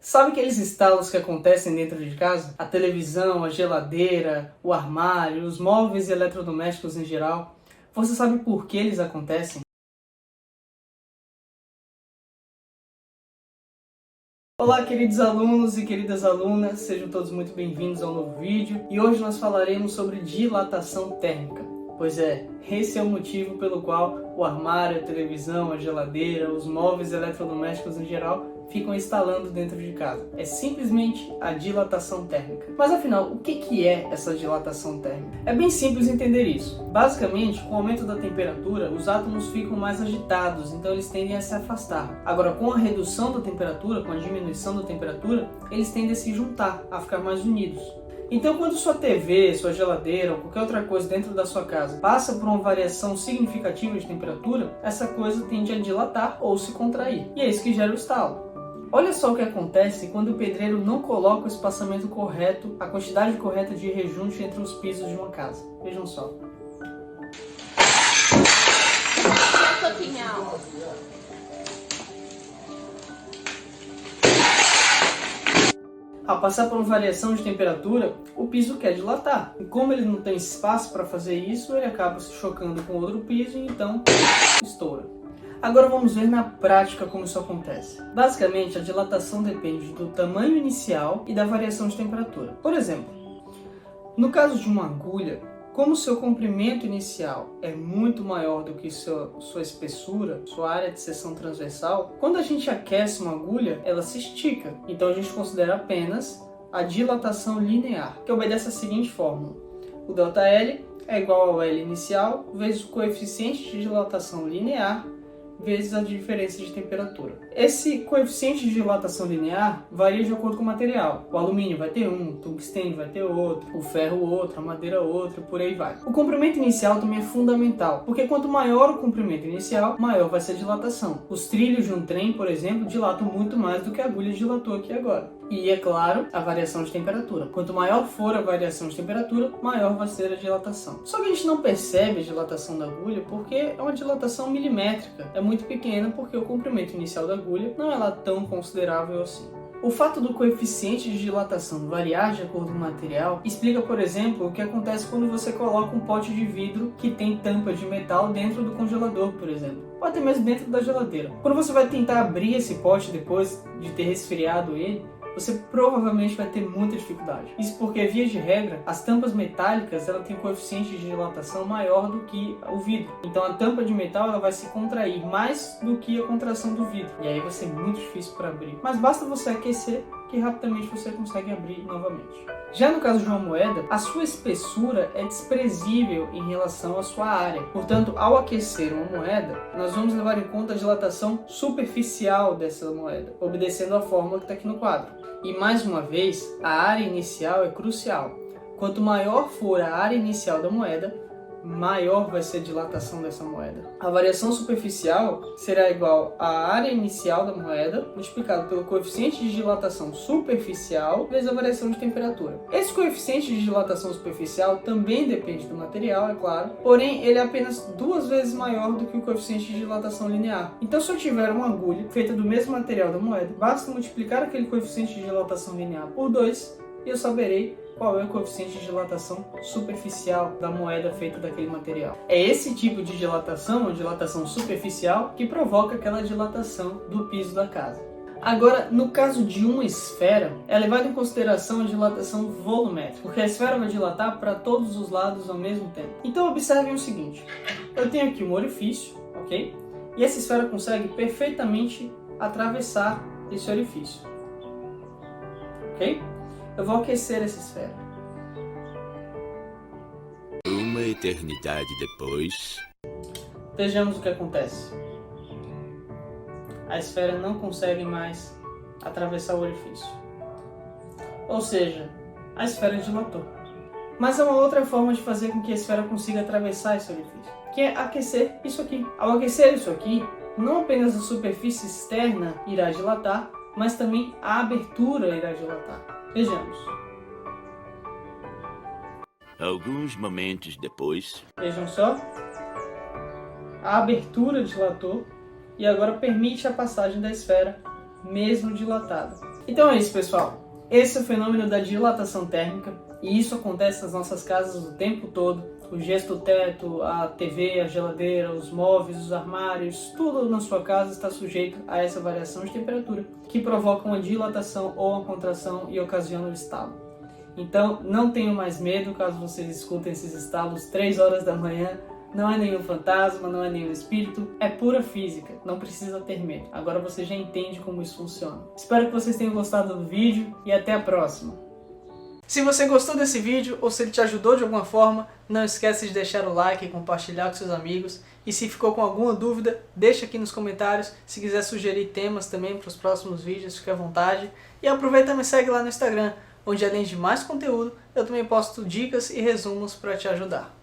Sabe aqueles estalos que acontecem dentro de casa? A televisão, a geladeira, o armário, os móveis e eletrodomésticos em geral. Você sabe por que eles acontecem? Olá, queridos alunos e queridas alunas, sejam todos muito bem-vindos ao novo vídeo. E hoje nós falaremos sobre dilatação térmica. Pois é, esse é o motivo pelo qual o armário, a televisão, a geladeira, os móveis eletrodomésticos em geral ficam instalando dentro de casa. É simplesmente a dilatação térmica. Mas afinal, o que é essa dilatação térmica? É bem simples entender isso. Basicamente, com o aumento da temperatura, os átomos ficam mais agitados, então eles tendem a se afastar. Agora, com a redução da temperatura, com a diminuição da temperatura, eles tendem a se juntar, a ficar mais unidos. Então, quando sua TV, sua geladeira ou qualquer outra coisa dentro da sua casa passa por uma variação significativa de temperatura, essa coisa tende a dilatar ou se contrair. E é isso que gera o estalo. Olha só o que acontece quando o pedreiro não coloca o espaçamento correto, a quantidade correta de rejunte entre os pisos de uma casa. Vejam só. Ao passar por uma variação de temperatura, o piso quer dilatar. E como ele não tem espaço para fazer isso, ele acaba se chocando com outro piso e então estoura. Agora vamos ver na prática como isso acontece. Basicamente, a dilatação depende do tamanho inicial e da variação de temperatura. Por exemplo, no caso de uma agulha, como seu comprimento inicial é muito maior do que sua espessura, sua área de seção transversal, quando a gente aquece uma agulha, ela se estica. Então a gente considera apenas a dilatação linear, que obedece à seguinte fórmula. O ΔL é igual ao L inicial vezes o coeficiente de dilatação linear vezes a diferença de temperatura. Esse coeficiente de dilatação linear varia de acordo com o material. O alumínio vai ter um, o tungstênio vai ter outro, o ferro outro, a madeira outro, por aí vai. O comprimento inicial também é fundamental, porque quanto maior o comprimento inicial, maior vai ser a dilatação. Os trilhos de um trem, por exemplo, dilatam muito mais do que a agulha dilatou aqui agora. E, é claro, a variação de temperatura. Quanto maior for a variação de temperatura, maior vai ser a dilatação. Só que a gente não percebe a dilatação da agulha porque é uma dilatação milimétrica. É muito pequena porque o comprimento inicial da agulha não é lá tão considerável assim. O fato do coeficiente de dilatação variar de acordo com o material explica, por exemplo, o que acontece quando você coloca um pote de vidro que tem tampa de metal dentro do congelador, por exemplo, ou até mesmo dentro da geladeira. Quando você vai tentar abrir esse pote depois de ter resfriado ele, você provavelmente vai ter muita dificuldade. Isso porque, via de regra, as tampas metálicas ela tem um coeficiente de dilatação maior do que o vidro. Então a tampa de metal ela vai se contrair mais do que a contração do vidro. E aí vai ser muito difícil para abrir. Mas basta você aquecer que rapidamente você consegue abrir novamente. Já no caso de uma moeda, a sua espessura é desprezível em relação à sua área. Portanto, ao aquecer uma moeda, nós vamos levar em conta a dilatação superficial dessa moeda, obedecendo a fórmula que está aqui no quadro. E mais uma vez, a área inicial é crucial. Quanto maior for a área inicial da moeda, maior vai ser a dilatação dessa moeda. A variação superficial será igual à área inicial da moeda multiplicado pelo coeficiente de dilatação superficial vezes a variação de temperatura. Esse coeficiente de dilatação superficial também depende do material, é claro, porém ele é apenas 2 vezes maior do que o coeficiente de dilatação linear. Então, se eu tiver uma agulha feita do mesmo material da moeda, basta multiplicar aquele coeficiente de dilatação linear por 2 e eu saberei qual é o coeficiente de dilatação superficial da moeda feita daquele material. É esse tipo de dilatação, a dilatação superficial, que provoca aquela dilatação do piso da casa. Agora, no caso de uma esfera, é levada em consideração a dilatação volumétrica, porque a esfera vai dilatar para todos os lados ao mesmo tempo. Então, observem o seguinte, eu tenho aqui um orifício, ok? E essa esfera consegue perfeitamente atravessar esse orifício, ok? Eu vou aquecer essa esfera. Uma eternidade depois... Vejamos o que acontece. A esfera não consegue mais atravessar o orifício. Ou seja, a esfera dilatou. Mas há uma outra forma de fazer com que a esfera consiga atravessar esse orifício, que é aquecer isso aqui. Ao aquecer isso aqui, não apenas a superfície externa irá dilatar, mas também a abertura irá dilatar. Vejamos. Alguns momentos depois... Vejam só. A abertura dilatou e agora permite a passagem da esfera, mesmo dilatada. Então é isso, pessoal. Esse é o fenômeno da dilatação térmica e isso acontece nas nossas casas o tempo todo. O gesto do teto, a TV, a geladeira, os móveis, os armários, tudo na sua casa está sujeito a essa variação de temperatura que provoca uma dilatação ou uma contração e ocasiona o estalo. Então não tenham mais medo caso vocês escutem esses estalos 3 horas da manhã. Não é nenhum fantasma, não é nenhum espírito, é pura física, não precisa ter medo. Agora você já entende como isso funciona. Espero que vocês tenham gostado do vídeo e até a próxima. Se você gostou desse vídeo ou se ele te ajudou de alguma forma, não esquece de deixar o like e compartilhar com seus amigos. E se ficou com alguma dúvida, deixa aqui nos comentários. Se quiser sugerir temas também para os próximos vídeos, fique à vontade. E aproveita e me segue lá no Instagram, onde além de mais conteúdo, eu também posto dicas e resumos para te ajudar.